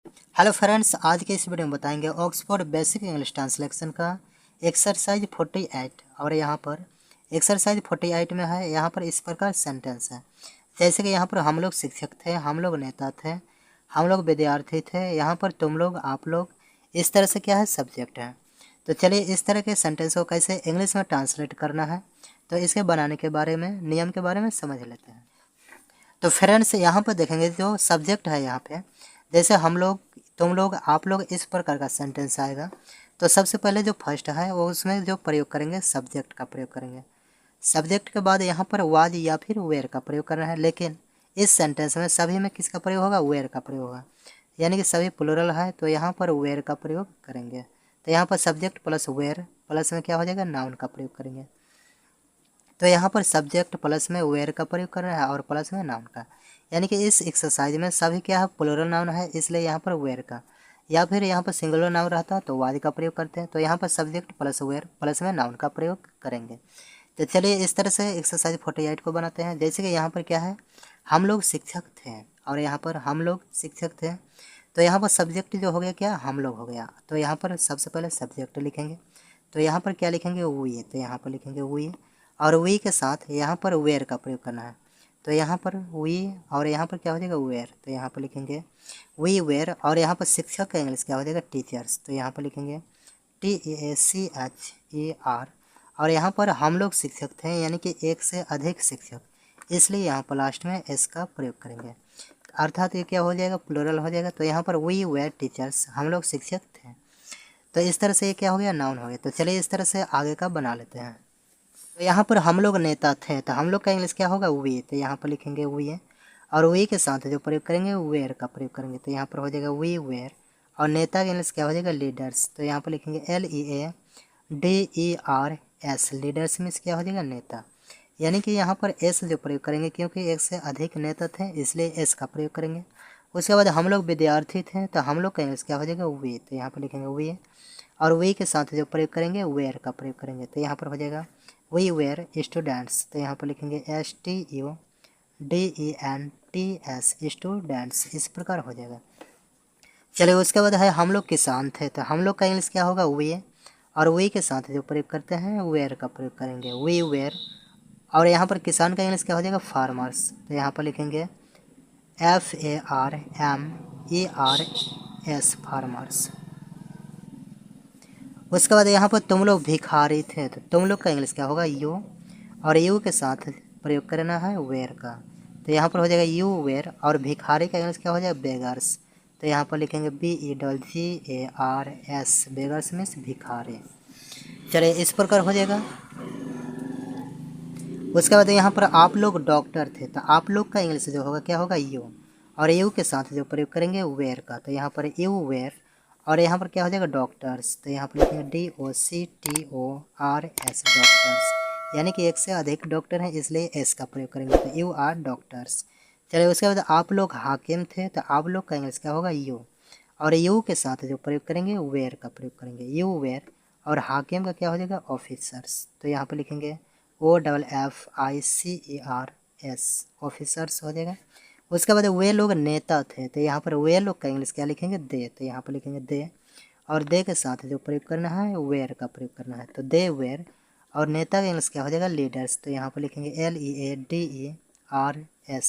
Hello friends, आज के इस वीडियो में बताएंगे ऑक्सफोर्ड बेसिक इंग्लिश ट्रांसलेशन का एक्सरसाइज 48। और यहाँ पर एक्सरसाइज 48 में है, यहाँ पर इस प्रकार सेंटेंस है। जैसे कि यहाँ पर हम लोग शिक्षक थे, हम लोग नेता थे, हम लोग विद्यार्थी थे, यहाँ पर तुम लोग, आप लोग, इस तरह से क्या है, सब्जेक्ट है। तो चलिए इस तरह के सेंटेंस को कैसे इंग्लिश में ट्रांसलेट करना है, तो इसके बनाने के बारे में, नियम के बारे में समझ लेते हैं। तो फ्रेंड्स यहाँ पर देखेंगे जो सब्जेक्ट है, यहाँ पे जैसे हम लोग, तुम लोग, आप लोग, इस प्रकार का सेंटेंस आएगा। तो सबसे पहले जो फर्स्ट है वो उसमें जो प्रयोग करेंगे सब्जेक्ट का प्रयोग करेंगे। सब्जेक्ट के बाद यहाँ पर वाज या फिर वेयर का प्रयोग करना है, लेकिन इस सेंटेंस में सभी में किसका प्रयोग होगा, वेयर का प्रयोग होगा। यानी कि सभी प्लूरल है तो यहाँ पर वेयर का प्रयोग करेंगे। तो यहाँ पर सब्जेक्ट प्लस वेयर प्लस में क्या हो जाएगा, नाउन का प्रयोग करेंगे। तो यहाँ पर सब्जेक्ट प्लस में वेयर का प्रयोग कर रहा है और प्लस में नाउन का। यानी कि इस एक्सरसाइज में सभी क्या है, प्लूरल नाउन है, इसलिए यहाँ पर वेयर का। या फिर यहाँ पर सिंगुलर नाउन रहता तो वाज का प्रयोग करते हैं। तो यहाँ पर सब्जेक्ट प्लस वेयर प्लस में नाउन का प्रयोग करेंगे। तो चलिए इस तरह से एक्सरसाइज 48 को बनाते हैं। जैसे कि यहाँ पर क्या है, हम लोग शिक्षक थे, और यहाँ पर हम लोग शिक्षक थे। तो यहाँ पर सब्जेक्ट जो हो गया क्या, हम लोग हो गया। तो यहाँ पर सबसे पहले सब्जेक्ट लिखेंगे। तो यहाँ पर क्या लिखेंगे, वी। तो यहाँ पर लिखेंगे वी, और वी के साथ यहाँ पर वेयर का प्रयोग करना है। तो यहाँ पर वी, और यहाँ पर क्या हो जाएगा, वेयर। तो यहाँ पर लिखेंगे वी वेयर, और यहाँ पर शिक्षक का इंग्लिश क्या हो जाएगा, टीचर्स। तो यहाँ पर लिखेंगे TACHER। और यहाँ पर हम लोग शिक्षक थे, यानी कि एक से अधिक शिक्षक, इसलिए यहाँ पर लास्ट में एस का प्रयोग करेंगे। अर्थात ये क्या हो जाएगा, प्लूरल हो जाएगा। तो यहाँ पर वी वेयर टीचर्स, हम लोग शिक्षक थे। तो इस तरह से ये क्या हो गया, नाउन हो गया। तो चलिए इस तरह से आगे का बना लेते हैं। तो यहाँ पर हम लोग नेता थे, तो हम लोग का इंग्लिश क्या होगा, वी। तो यहाँ पर लिखेंगे वी है, और वी के साथ जो प्रयोग करेंगे वेयर का प्रयोग करेंगे। तो यहाँ पर हो जाएगा वी वेयर, और नेता का इंग्लिश क्या हो जाएगा, लीडर्स। तो यहाँ पर लिखेंगे LEADERS, लीडर्स मीन्स क्या हो जाएगा, नेता। यानी कि यहाँ पर एस जो प्रयोग करेंगे, क्योंकि एक से अधिक नेता थे इसलिए एस का प्रयोग करेंगे। उसके बाद हम लोग विद्यार्थी थे, तो हम लोग का इंग्लिश क्या हो जाएगा, वी। तो यहाँ पर लिखेंगे वी, और वी के साथ जो प्रयोग करेंगे वेयर का प्रयोग करेंगे। तो यहाँ पर हो जाएगा वी वेयर स्टूडेंट्स। तो यहाँ पर लिखेंगे STUDENTS, स्टूडेंट्स। इस प्रकार हो जाएगा। चलिए उसके बाद है हम लोग किसान थे, तो हम लोग का इंग्लिश क्या होगा, वी, और वी के साथ जो प्रयोग करते हैं वेयर का प्रयोग करेंगे, वी वेयर। और यहाँ पर किसान का इंग्लिश क्या हो जाएगा, फार्मर्स। तो यहाँ पर लिखेंगे FARMERS, फार्मर्स। उसके बाद यहाँ पर तुम लोग भिखारी थे, तो तुम लोग का इंग्लिश क्या होगा, यू, और यू के साथ प्रयोग करना है वेयर का। तो यहाँ पर हो जाएगा यू वेयर, और भिखारी का इंग्लिश क्या हो जाएगा, बेगर्स। तो यहाँ पर लिखेंगे BEGARS, बेगर्स मीन्स भिखारी। चलिए इस प्रकार हो जाएगा। उसके बाद यहाँ पर आप लोग डॉक्टर थे, तो आप लोग का इंग्लिश जो होगा क्या होगा, यू, और यू के साथ जो प्रयोग करेंगे वेयर का। तो यहाँ पर यू वेयर, और यहाँ पर क्या हो जाएगा, डॉक्टर्स। तो यहाँ पर लिखेंगे DOCTORS, डॉक्टर्स। यानी कि एक से अधिक डॉक्टर हैं इसलिए एस का प्रयोग करेंगे। तो यू आर डॉक्टर्स। चलिए उसके बाद आप लोग हाकिम थे, तो आप लोग का इंग्लिश क्या होगा, यू, और यू के साथ जो प्रयोग करेंगे वेयर का प्रयोग करेंगे, यू वेयर। और हाकिम का क्या हो जाएगा, ऑफिसर्स। तो यहाँ पर लिखेंगे OFFICERS, ऑफिसर्स हो जाएगा। उसके बाद वे लोग नेता थे, तो यहाँ पर वे लोग का इंग्लिश क्या लिखेंगे, दे। तो यहाँ पर लिखेंगे दे, और दे के साथ जो प्रयोग करना है वेयर का प्रयोग करना है। तो दे वेयर, और नेता का इंग्लिश क्या हो जाएगा, लीडर्स। तो यहाँ पर लिखेंगे LEADERS,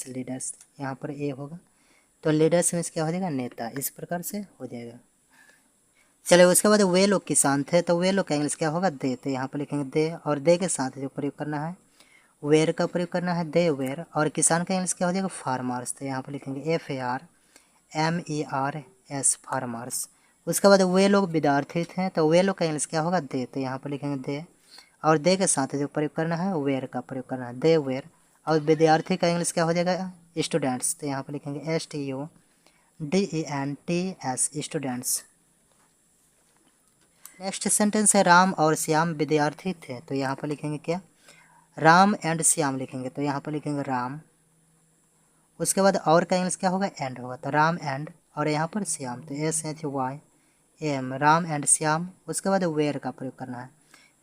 लीडर्स। यहाँ पर ए होगा, तो लीडर्स मीन्स क्या हो जाएगा, नेता। इस प्रकार से हो जाएगा। चलिए उसके बाद वे लोग किसान थे, तो वे लोग का इंग्लिश क्या होगा, दे। तो यहाँ पर लिखेंगे दे, और दे के साथ जो प्रयोग करना है वेयर का प्रयोग करना है, दे वेयर। और किसान का इंग्लिश क्या हो जाएगा, फार्मर्स। तो यहाँ पर लिखेंगे FARMERS, फार्मर्स। उसके बाद वे लोग विद्यार्थी थे, तो वे लोग का इंग्लिश क्या होगा, दे। तो यहाँ पर लिखेंगे दे, और दे के साथ जो प्रयोग करना है वेयर का प्रयोग करना है, दे वेयर। और विद्यार्थी का इंग्लिश क्या हो जाएगा, स्टूडेंट्स। तो यहाँ पर लिखेंगे STUDENTS, स्टूडेंट्स। नेक्स्ट सेंटेंस है राम और श्याम विद्यार्थी थे, तो यहाँ पर लिखेंगे क्या, राम एंड श्याम लिखेंगे। तो यहाँ पर लिखेंगे राम, उसके बाद और का इंग्लिश क्या होगा, एंड होगा। तो राम एंड, और यहाँ पर श्याम, तो SHYAM, राम एंड श्याम। उसके बाद वेयर का प्रयोग करना है,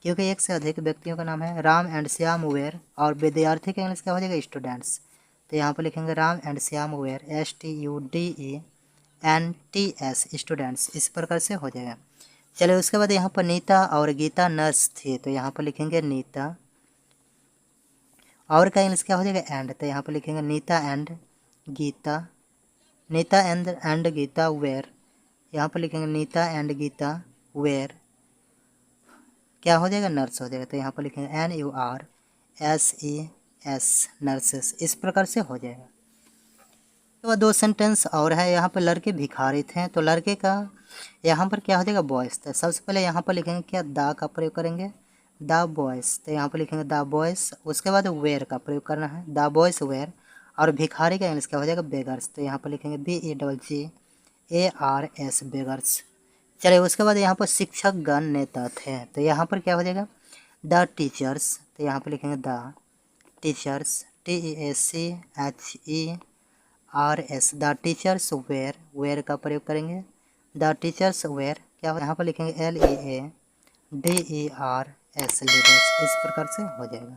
क्योंकि एक से अधिक व्यक्तियों का नाम है, राम एंड श्याम वेयर। और विद्यार्थी का इंग्लिश क्या हो जाएगा, स्टूडेंट्स। तो यहाँ पर लिखेंगे Ram and Shyam were, STUDENTS, NTS students, इस प्रकार से हो जाएगा। चलिए उसके बाद यहाँ पर नीता और गीता नर्स थी, तो यहाँ पर लिखेंगे नीता, और का इंग्लिश क्या हो जाएगा एंड, तो यहाँ पर लिखेंगे Neeta and Geeta, Neeta and Geeta were, यहाँ पर लिखेंगे नीता एंड गीता वेयर क्या हो जाएगा नर्स हो जाएगा, तो यहाँ पर लिखेंगे NURSES नर्सेस, इस प्रकार से हो जाएगा। तो दो सेंटेंस और है, यहाँ पर लड़के भिखारी थे, तो लड़के का यहाँ पर क्या हो जाएगा बॉयज़, तो सबसे पहले यहाँ पर लिखेंगे क्या द का प्रयोग करेंगे, द बॉयज़, तो यहाँ पर लिखेंगे द बॉयज़, उसके बाद वेयर का प्रयोग करना है, द बॉयज़ वेयर, और भिखारी का इंग्लिश क्या हो जाएगा बेगर्स, तो यहाँ पर लिखेंगे BEGGARS बेगर्स। चलिए उसके बाद यहाँ पर शिक्षक गण नेता थे, तो यहाँ पर क्या हो जाएगा द टीचर्स, तो यहाँ पर लिखेंगे the teachers TEACHERS, the teachers were का प्रयोग करेंगे, द टीचर्स वेयर क्या हो, यहाँ पर लिखेंगे LEADERS लीडर्स, इस प्रकार से हो जाएगा।